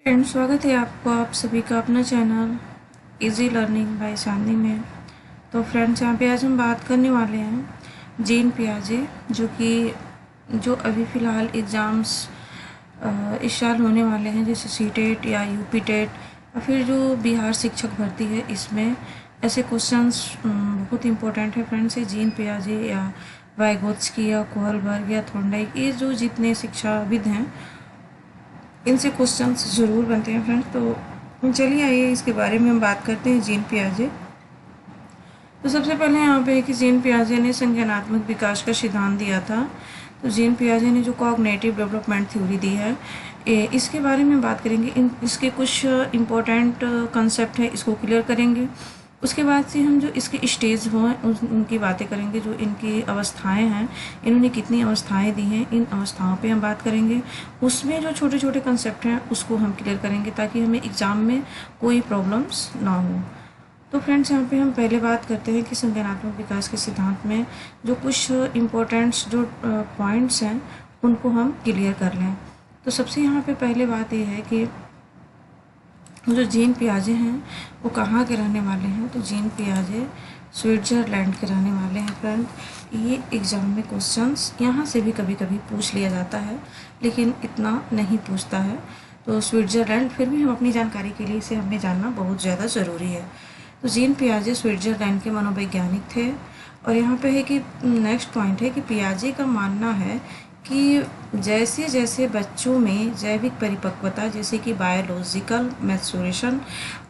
Friends, स्वागत है आपको आप सभी का अपना चैनल इजी लर्निंग बाय चांदनी में। तो फ्रेंड्स, यहाँ पे आज हम बात करने वाले हैं जीन पियाजे, जो अभी फ़िलहाल एग्ज़ाम्स इस साल होने वाले हैं, जैसे सीटेट या यूपी टेट या फिर जो बिहार शिक्षक भर्ती है, इसमें ऐसे क्वेश्चंस बहुत इंपॉर्टेंट है फ्रेंड्स। ये जीन पियाजे या वाइगोत्स्की या कोहलबर्ग या थॉर्नडाइक, ये जो जितने शिक्षाविद हैं इनसे क्वेश्चंस ज़रूर बनते हैं फ्रेंड्स। तो चलिए आइए इसके बारे में हम बात करते हैं जीन पियाजे। तो सबसे पहले यहाँ पे कि जीन पियाजे ने संज्ञानात्मक विकास का सिद्धांत दिया था। तो जीन पियाजे ने जो कॉग्निटिव डेवलपमेंट थ्योरी दी है, इसके बारे में बात करेंगे। इसके कुछ इम्पोर्टेंट कंसेप्ट है, इसको क्लियर करेंगे। उसके बाद से हम जो इसके स्टेज हों उनकी बातें करेंगे, जो इनकी अवस्थाएं हैं, इन्होंने कितनी अवस्थाएं दी हैं, इन अवस्थाओं पे हम बात करेंगे। उसमें जो छोटे छोटे कंसेप्ट हैं उसको हम क्लियर करेंगे ताकि हमें एग्ज़ाम में कोई प्रॉब्लम्स ना हो। तो फ्रेंड्स, यहाँ पे हम पहले बात करते हैं कि संज्ञानात्मक विकास के सिद्धांत में जो कुछ इम्पोर्टेंट्स जो पॉइंट्स हैं उनको हम क्लियर कर लें। तो सबसे यहाँ पे पहले बात ये है कि जो जीन पियाजे हैं वो कहाँ के रहने वाले हैं। तो जीन पियाजे स्विट्ज़रलैंड के रहने वाले हैं फ्रेंड। ये एग्ज़ाम में क्वेश्चंस यहाँ से भी कभी कभी पूछ लिया जाता है, लेकिन इतना नहीं पूछता है। तो स्विट्ज़रलैंड, फिर भी हम अपनी जानकारी के लिए इसे हमें जानना बहुत ज़्यादा ज़रूरी है। तो जीन पियाजे स्विट्ज़रलैंड के मनोवैज्ञानिक थे। और यहाँ पे है कि नेक्स्ट पॉइंट है कि पियाजे का मानना है कि जैसे जैसे बच्चों में जैविक परिपक्वता, जैसे कि बायोलॉजिकल मैच्योरेशन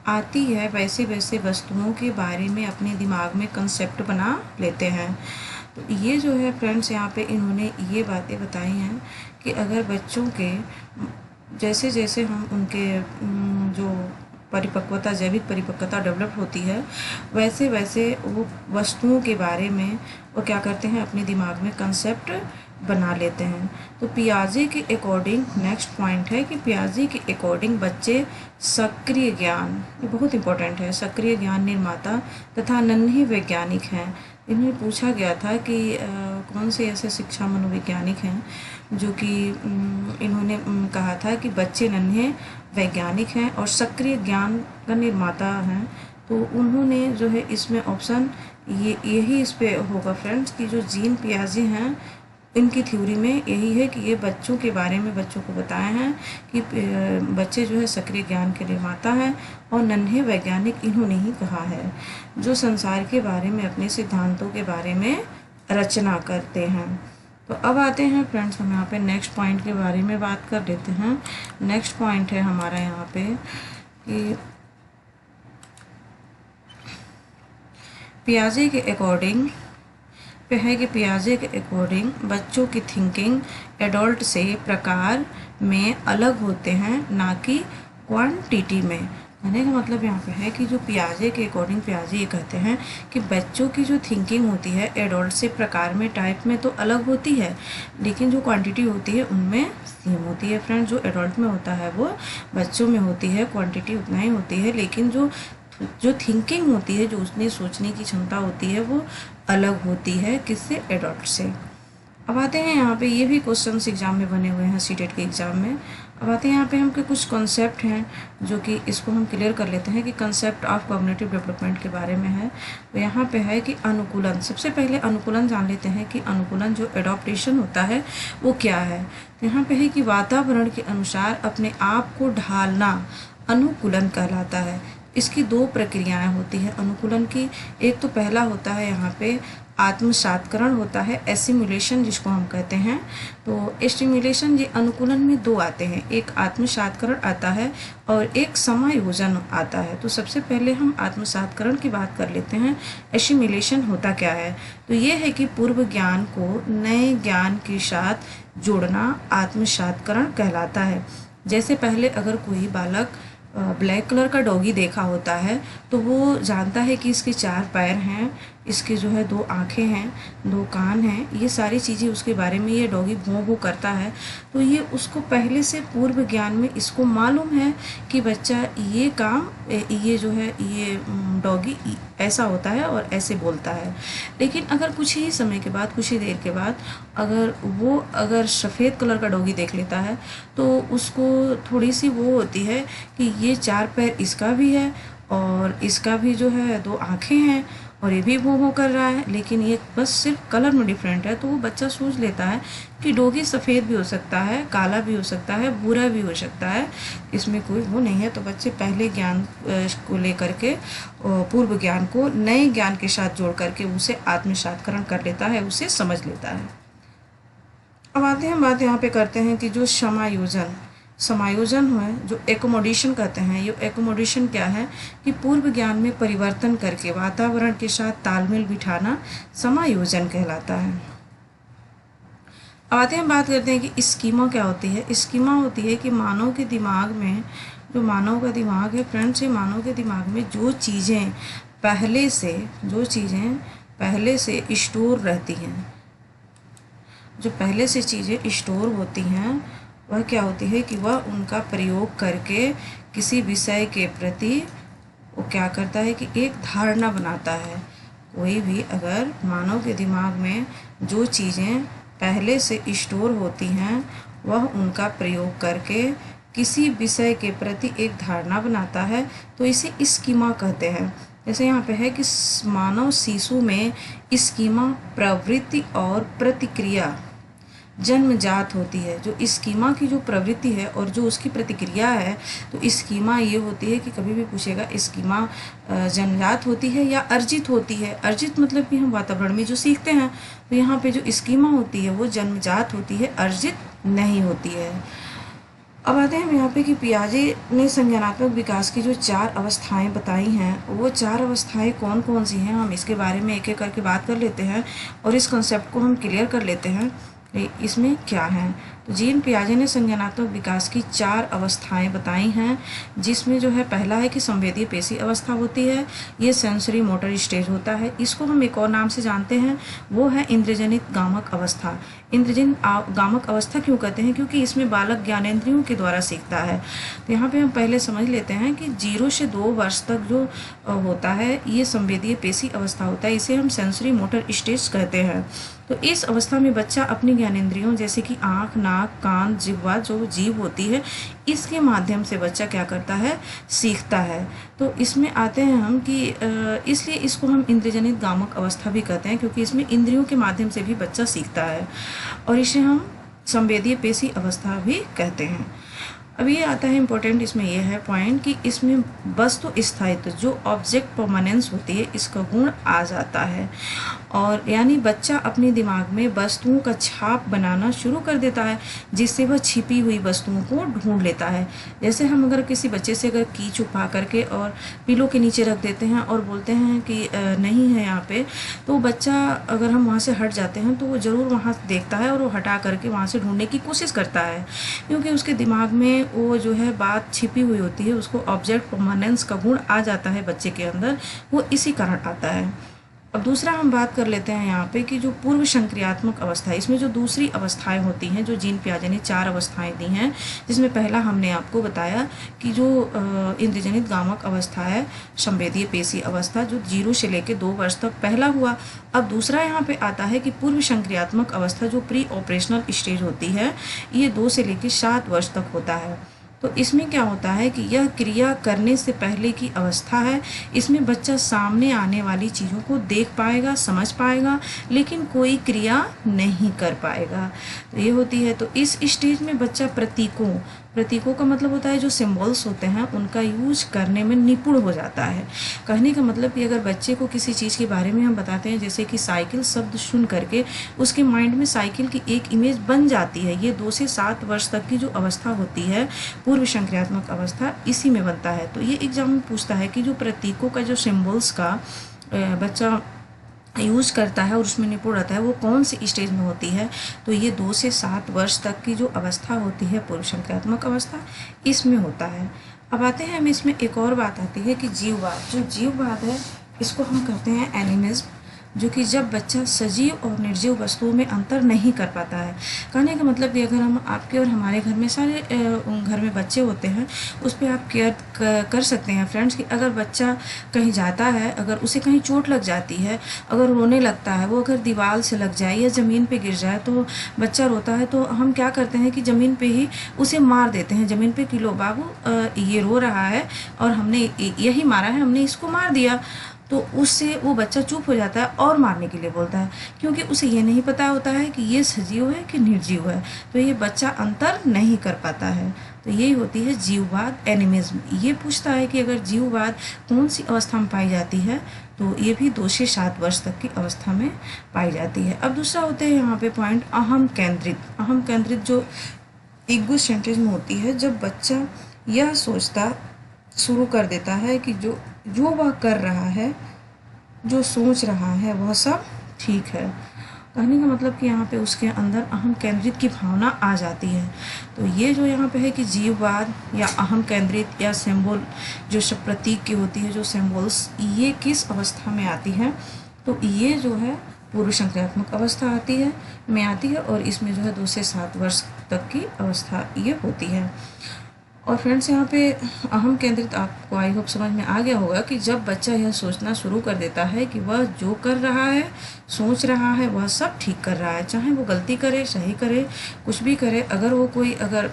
आती है, वैसे वैसे वस्तुओं के बारे में अपने दिमाग में कंसेप्ट बना लेते हैं। तो ये जो है फ्रेंड्स, यहाँ पे इन्होंने ये बातें बताई हैं कि अगर बच्चों के जैसे जैसे हम उनके जो जैविक परिपक्वता डेवलप होती है, वैसे वैसे वो वस्तुओं के बारे में वो क्या करते हैं, अपने दिमाग में कंसेप्ट बना लेते हैं। तो पियाजे के अकॉर्डिंग नेक्स्ट पॉइंट है कि पियाजे के अकॉर्डिंग बच्चे सक्रिय ज्ञान, ये बहुत इंपॉर्टेंट है, सक्रिय ज्ञान निर्माता तथा नन्हे वैज्ञानिक हैं। इन्हें पूछा गया था कि कौन से ऐसे शिक्षा मनोवैज्ञानिक हैं जो कि इन्होंने कहा था कि बच्चे नन्हे वैज्ञानिक हैं और सक्रिय ज्ञान का निर्माता हैं। तो उन्होंने जो है इसमें ऑप्शन यही इस पे होगा फ्रेंड्स कि जो जीन पियाजे हैं इनकी थ्योरी में यही है कि ये बच्चों के बारे में बच्चों को बताए हैं कि बच्चे जो है सक्रिय ज्ञान के निर्माता हैं और नन्हे वैज्ञानिक इन्होंने ही कहा है, जो संसार के बारे में अपने सिद्धांतों के बारे में रचना करते हैं। तो अब आते हैं फ्रेंड्स, हम यहाँ पे नेक्स्ट पॉइंट के बारे में बात कर लेते हैं। नेक्स्ट पॉइंट है हमारा यहाँ पे कि पियाजे के अकॉर्डिंग पियाजे के अकॉर्डिंग बच्चों की थिंकिंग एडल्ट से प्रकार में अलग होते हैं, ना कि क्वांटिटी में। कहने का मतलब यहाँ पे है कि जो पियाजे के अकॉर्डिंग पियाजे ये कहते हैं कि बच्चों की जो थिंकिंग होती है एडल्ट से प्रकार में, टाइप में तो अलग होती है, लेकिन जो क्वांटिटी होती है उनमें सेम होती है फ्रेंड। जो एडल्ट में होता है वो बच्चों में होती है, क्वांटिटी उतना ही होती है, लेकिन जो थिंकिंग होती है, जो उसने सोचने की क्षमता होती है, वो अलग होती है किससे, एडल्ट से। अब आते हैं यहाँ पे, ये भी क्वेश्चंस एग्जाम में बने हुए हैं सीटेट के एग्ज़ाम में। अब आते हैं यहाँ पे हमके कुछ कॉन्सेप्ट हैं जो कि इसको हम क्लियर कर लेते हैं कि कंसेप्ट ऑफ कॉग्निटिव डेवलपमेंट के बारे में है। तो यहाँ पे है कि अनुकूलन, सबसे पहले अनुकूलन जान लेते हैं कि अनुकूलन जो एडॉप्टेशन होता है वो क्या है। तो यहाँ पे है कि वातावरण के अनुसार अपने आप को ढालना अनुकूलन कहलाता है। इसकी दो प्रक्रियाएं होती हैं अनुकूलन की। एक तो पहला होता है यहाँ पे आत्मसात्करण होता है, एसिमुलेशन जिसको हम कहते हैं। तो एस्टिमुलेशन, ये अनुकूलन में दो आते हैं, एक आत्मसात्करण आता है और एक समायोजन आता है। तो सबसे पहले हम आत्मसात्करण की बात कर लेते हैं। एसिमुलेशन होता क्या है, तो ये है कि पूर्व ज्ञान को नए ज्ञान के साथ जोड़ना आत्मसात्करण कहलाता है। जैसे पहले अगर कोई बालक ब्लैक कलर का डॉगी देखा होता है तो वो जानता है कि इसके 4 पैर हैं, इसके जो है 2 आँखें हैं, 2 कान हैं, ये सारी चीज़ें उसके बारे में ये डॉगी भों भों करता है। तो ये उसको पहले से पूर्व ज्ञान में इसको मालूम है कि बच्चा ये काम, ये जो है ये डॉगी ऐसा होता है और ऐसे बोलता है। लेकिन अगर कुछ ही समय के बाद, कुछ ही देर के बाद अगर सफ़ेद कलर का डॉगी देख लेता है तो उसको थोड़ी सी वो होती है कि ये 4 पैर इसका भी है और इसका भी जो है 2 आँखें हैं और ये भी भों भों कर रहा है, लेकिन ये बस सिर्फ कलर में डिफरेंट है। तो वो बच्चा सोच लेता है कि डॉगी सफ़ेद भी हो सकता है, काला भी हो सकता है, भूरा भी हो सकता है, इसमें कोई वो नहीं है। तो बच्चे पहले ज्ञान को लेकर के पूर्व ज्ञान को नए ज्ञान के साथ जोड़ करके उसे आत्मसात्करण कर लेता है, उसे समझ लेता है। अब आते हैं बात यहाँ पे करते हैं कि जो समायोजन है, जो एकोमोडेशन कहते हैं, ये एकोमोडेशन क्या है कि पूर्व ज्ञान में परिवर्तन करके वातावरण के साथ तालमेल बिठाना समायोजन कहलाता है। अब आते हैं बात करते हैं कि स्कीमा क्या होती है। स्कीमा होती है कि मानव के दिमाग में, जो मानव का दिमाग है फ्रेंड्स, ये मानव के दिमाग में जो चीज़ें पहले से स्टोर रहती हैं, जो पहले से चीज़ें स्टोर होती हैं, वह क्या होती है कि वह उनका प्रयोग करके किसी विषय के प्रति वो क्या करता है कि एक धारणा बनाता है। कोई भी अगर मानव के दिमाग में जो चीज़ें पहले से स्टोर होती हैं, वह उनका प्रयोग करके किसी विषय के प्रति एक धारणा बनाता है, तो इसे स्कीमा कहते हैं। जैसे यहाँ पे है कि मानव शिशु में स्कीमा प्रवृत्ति और प्रतिक्रिया जन्मजात होती है। जो स्कीमा की जो प्रवृत्ति है और जो उसकी प्रतिक्रिया है, तो स्कीमा ये होती है कि कभी भी पूछेगा स्कीमा जन्मजात होती है या अर्जित होती है। अर्जित मतलब कि हम वातावरण में जो सीखते हैं, तो यहाँ पे जो स्कीमा होती है वो जन्मजात होती है, अर्जित नहीं होती है। अब आते हैं हम यहाँ पे कि पियाजे ने संज्ञानात्मक विकास की जो 4 अवस्थाएं बताई हैं, वो 4 अवस्थाएं कौन कौन सी हैं, हम इसके बारे में एक एक करके बात कर लेते हैं और इस कॉन्सेप्ट को हम क्लियर कर लेते हैं इसमें क्या है। तो जीन पियाजे ने संज्ञानात्मक विकास की 4 अवस्थाएं बताई हैं, जिसमें जो है पहला है कि संवेदी पेशी अवस्था होती है, ये सेंसरी मोटर स्टेज होता है। इसको हम एक और नाम से जानते हैं, वो है इंद्रजनित गामक अवस्था। इंद्रजनित गामक अवस्था क्यों कहते हैं? क्योंकि इसमें बालक ज्ञानेंद्रियों के द्वारा सीखता है। तो यहाँ पे हम पहले समझ लेते हैं कि 0 से 2 वर्ष तक जो होता है, ये संवेदीय पेशी अवस्था होता है, इसे हम सेंसरी मोटर स्टेज कहते हैं। तो इस अवस्था में बच्चा अपनी ज्ञानेंद्रियों जैसे कि आँख, नाक, कान, जिह्वा, जो जीभ होती है, इसके माध्यम से बच्चा क्या करता है, सीखता है। तो इसमें आते हैं हम कि इसलिए इसको हम इंद्रियजनित गामक अवस्था भी कहते हैं, क्योंकि इसमें इंद्रियों के माध्यम से भी बच्चा सीखता है, और इसे हम संवेदीय पेशी अवस्था भी कहते हैं। अब ये आता है इम्पोर्टेंट, इसमें यह है पॉइंट कि इसमें वस्तु स्थायित्व, जो ऑब्जेक्ट परमानेंस होती है, इसका गुण आ जाता है, और यानी बच्चा अपने दिमाग में वस्तुओं का छाप बनाना शुरू कर देता है, जिससे वह छिपी हुई वस्तुओं को ढूंढ लेता है। जैसे हम अगर किसी बच्चे से अगर की छुपा करके और पिलो के नीचे रख देते हैं और बोलते हैं कि नहीं है यहाँ पे, तो बच्चा अगर हम वहाँ से हट जाते हैं तो वो ज़रूर वहाँ देखता है और वो हटा करके वहाँ से ढूंढने की कोशिश करता है, क्योंकि उसके दिमाग में वो जो है बात छिपी हुई होती है, उसको ऑब्जेक्ट परमानेंस का गुण आ जाता है बच्चे के अंदर, वो इसी कारण आता है। अब दूसरा हम बात कर लेते हैं यहाँ पे कि जो पूर्व संक्रियात्मक अवस्था है, इसमें जो दूसरी अवस्थाएं होती हैं, जो जीन पियाजे ने 4 अवस्थाएं दी हैं, जिसमें पहला हमने आपको बताया कि जो इंद्रजनित गामक अवस्था है, संवेदीय पेशी अवस्था, जो 0 से लेकर 2 वर्ष तक पहला हुआ। अब दूसरा यहाँ पे आता है कि पूर्व संक्रियात्मक अवस्था, जो प्री ऑपरेशनल स्टेज होती है, ये 2 से लेकर 7 वर्ष तक होता है। तो इसमें क्या होता है कि यह क्रिया करने से पहले की अवस्था है। इसमें बच्चा सामने आने वाली चीज़ों को देख पाएगा, समझ पाएगा, लेकिन कोई क्रिया नहीं कर पाएगा। तो ये होती है। तो इस स्टेज में बच्चा प्रतीकों का मतलब होता है जो सिंबल्स होते हैं, उनका यूज करने में निपुण हो जाता है। कहने का मतलब कि अगर बच्चे को किसी चीज़ के बारे में हम बताते हैं, जैसे कि साइकिल शब्द सुन करके उसके माइंड में साइकिल की एक इमेज बन जाती है। ये 2 से 7 वर्ष तक की जो अवस्था होती है, पूर्व संक्रियात्मक अवस्था, इसी में बनता है। तो ये एग्जाम में पूछता है कि जो प्रतीकों का जो सिंबल्स का बच्चा यूज करता है और उसमें निपुण रहता है, वो कौन सी स्टेज में होती है? तो ये 2 से 7 वर्ष तक की जो अवस्था होती है, पूर्व संक्रियात्मक अवस्था, इसमें होता है। अब आते हैं हम इसमें एक और बात आती है कि जीववाद। जो जीववाद है, इसको हम कहते हैं एनिमिज्म। जो कि जब बच्चा सजीव और निर्जीव वस्तुओं में अंतर नहीं कर पाता है। कहने का मतलब कि अगर हम आपके और हमारे घर में सारे घर में बच्चे होते हैं, उस पर आप केयर कर सकते हैं फ्रेंड्स कि अगर बच्चा कहीं जाता है, अगर उसे कहीं चोट लग जाती है, अगर रोने लगता है, वो अगर दीवार से लग जाए या ज़मीन पे गिर जाए तो बच्चा रोता है, तो हम क्या करते हैं कि ज़मीन पे ही उसे मार देते हैं। ज़मीन पे कि लो बाबू ये रो रहा है और हमने यही मारा है, हमने इसको मार दिया। तो उससे वो बच्चा चुप हो जाता है और मारने के लिए बोलता है, क्योंकि उसे ये नहीं पता होता है कि ये सजीव है कि निर्जीव है। तो ये बच्चा अंतर नहीं कर पाता है। तो यही होती है जीववाद, एनिमिज्म। ये पूछता है कि अगर जीववाद कौन सी अवस्था में पाई जाती है, तो ये भी 2 से 7 वर्ष तक की अवस्था में पाई जाती है। अब दूसरा होता है यहाँ पे पॉइंट अहम केंद्रित। अहम केंद्रित जो ईगो सेंट्रिज्म होती है, जब बच्चा यह सोचता शुरू कर देता है कि जो वह कर रहा है, जो सोच रहा है, वह सब ठीक है। कहने का मतलब कि यहाँ पे उसके अंदर अहम केंद्रित की भावना आ जाती है। तो ये जो यहाँ पे है कि जीववाद या अहम केंद्रित या सिंबल जो सब प्रतीक की होती है, जो सिंबल्स, ये किस अवस्था में आती है, तो ये जो है पूर्व संक्रियात्मक अवस्था आती है और इसमें जो है 2 से 7 वर्ष तक की अवस्था ये होती है। और फ्रेंड्स यहाँ पे अहम केंद्रित आपको आई होप समझ में आ गया होगा कि जब बच्चा यह सोचना शुरू कर देता है कि वह जो कर रहा है, सोच रहा है, वह सब ठीक कर रहा है, चाहे वो गलती करे, सही करे, कुछ भी करे। अगर वो अगर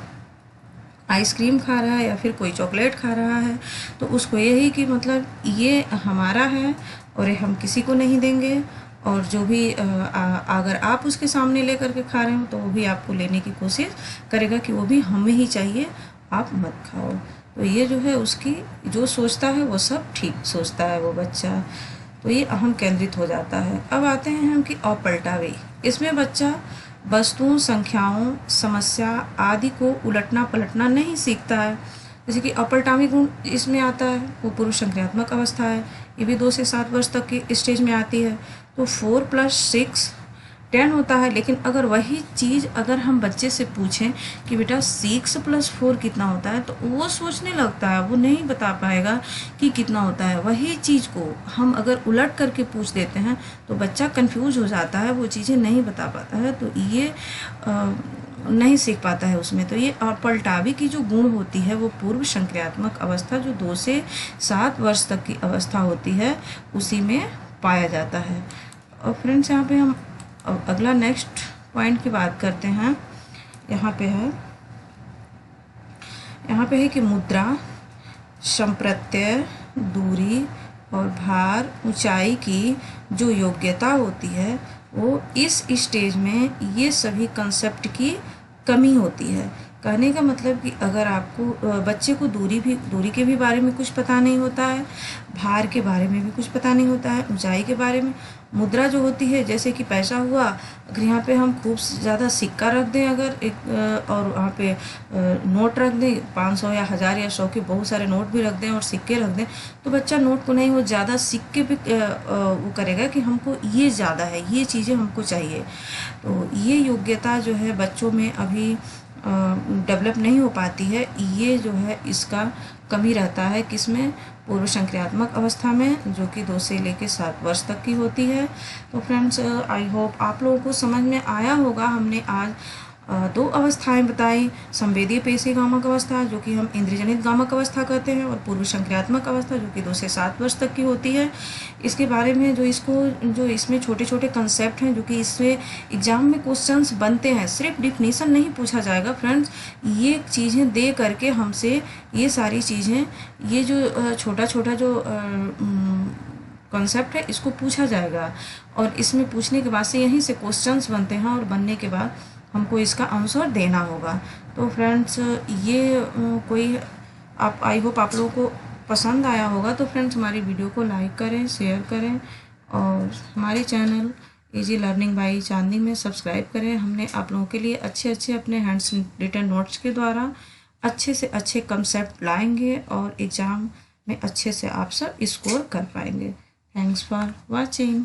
आइसक्रीम खा रहा है या फिर कोई चॉकलेट खा रहा है, तो उसको यही कि मतलब ये हमारा है और ये हम किसी को नहीं देंगे, और जो भी अगर आप उसके सामने लेकर के खा रहे हो तो वो भी आपको लेने की कोशिश करेगा कि वो भी हमें ही चाहिए, आप मत खाओ। तो ये जो है उसकी जो सोचता है वो सब ठीक सोचता है वो बच्चा। तो ये अहम केंद्रित हो जाता है। अब आते हैं हम कि अपलटावे। इसमें बच्चा वस्तुओं, संख्याओं, समस्या आदि को उलटना पलटना नहीं सीखता है। जैसे कि अपलटावी गुण इसमें आता है, वो पूर्व संक्रियात्मक अवस्था है। ये भी 2 से 7 वर्ष तक की स्टेज में आती है। तो 4 + 6 10 होता है। लेकिन अगर वही चीज़ अगर हम बच्चे से पूछें कि बेटा 6 + 4 कितना होता है, तो वो सोचने लगता है, वो नहीं बता पाएगा कि कितना होता है। वही चीज़ को हम अगर उलट करके पूछ देते हैं तो बच्चा कंफ्यूज हो जाता है, वो चीज़ें नहीं बता पाता है, तो ये नहीं सीख पाता है उसमें। तो ये अपलटावी की जो गुण होती है वो पूर्व संक्रियात्मक अवस्था जो 2 से 7 वर्ष तक की अवस्था होती है, उसी में पाया जाता है। और फ्रेंड्स यहाँ पे हम अब अगला नेक्स्ट पॉइंट की बात करते हैं। यहाँ पे है कि मुद्रा, संप्रत्यय, दूरी और भार, ऊंचाई की जो योग्यता होती है, वो इस स्टेज में ये सभी कंसेप्ट की कमी होती है। कहने का मतलब कि अगर आपको बच्चे को दूरी के भी बारे में कुछ पता नहीं होता है, भार के बारे में भी कुछ पता नहीं होता है, ऊंचाई के बारे में, मुद्रा जो होती है जैसे कि पैसा हुआ, अगर यहाँ पे हम खूब ज़्यादा सिक्का रख दें अगर एक और वहाँ पे नोट रख दें, 500 या 1000 या 100 के बहुत सारे नोट भी रख दें और सिक्के रख दें, तो बच्चा नोट को नहीं, वो ज़्यादा सिक्के पे वो करेगा कि हमको ये ज़्यादा है, ये चीज़ें हमको चाहिए। तो ये योग्यता जो है बच्चों में अभी डेवलप नहीं हो पाती है। ये जो है इसका कमी रहता है किसमें, पूर्व संक्रियात्मक अवस्था में, जो कि 2 से लेकर 7 वर्ष तक की होती है। तो फ्रेंड्स आई होप आप लोगों को समझ में आया होगा। हमने आज 2 अवस्थाएं बताई, संवेदीय पेशी गामक अवस्था जो कि हम इंद्रियजनित गामक अवस्था कहते हैं, और पूर्व संक्रियात्मक अवस्था जो कि 2 से 7 वर्ष तक की होती है। इसके बारे में जो इसमें छोटे छोटे कंसेप्ट हैं जो कि इसमें एग्जाम में क्वेश्चंस बनते हैं, सिर्फ डिफिनीशन नहीं पूछा जाएगा फ्रेंड्स, ये चीज़ें दे करके हमसे ये सारी चीज़ें, ये जो छोटा छोटा जो कॉन्सेप्ट है इसको पूछा जाएगा, और इसमें पूछने के बाद से यहीं से क्वेश्चंस बनते हैं, और बनने के बाद हमको इसका आंसर देना होगा। तो फ्रेंड्स ये कोई आप आई होप आप लोगों को पसंद आया होगा। तो फ्रेंड्स हमारी वीडियो को लाइक करें, शेयर करें, और हमारे चैनल इजी लर्निंग बाय चांदनी में सब्सक्राइब करें। हमने आप लोगों के लिए अच्छे अच्छे अपने हैंड्स रिटन नोट्स के द्वारा अच्छे से अच्छे कंसेप्ट लाएंगे, और एग्ज़ाम में अच्छे से आप सब स्कोर कर पाएंगे। Thanks for watching.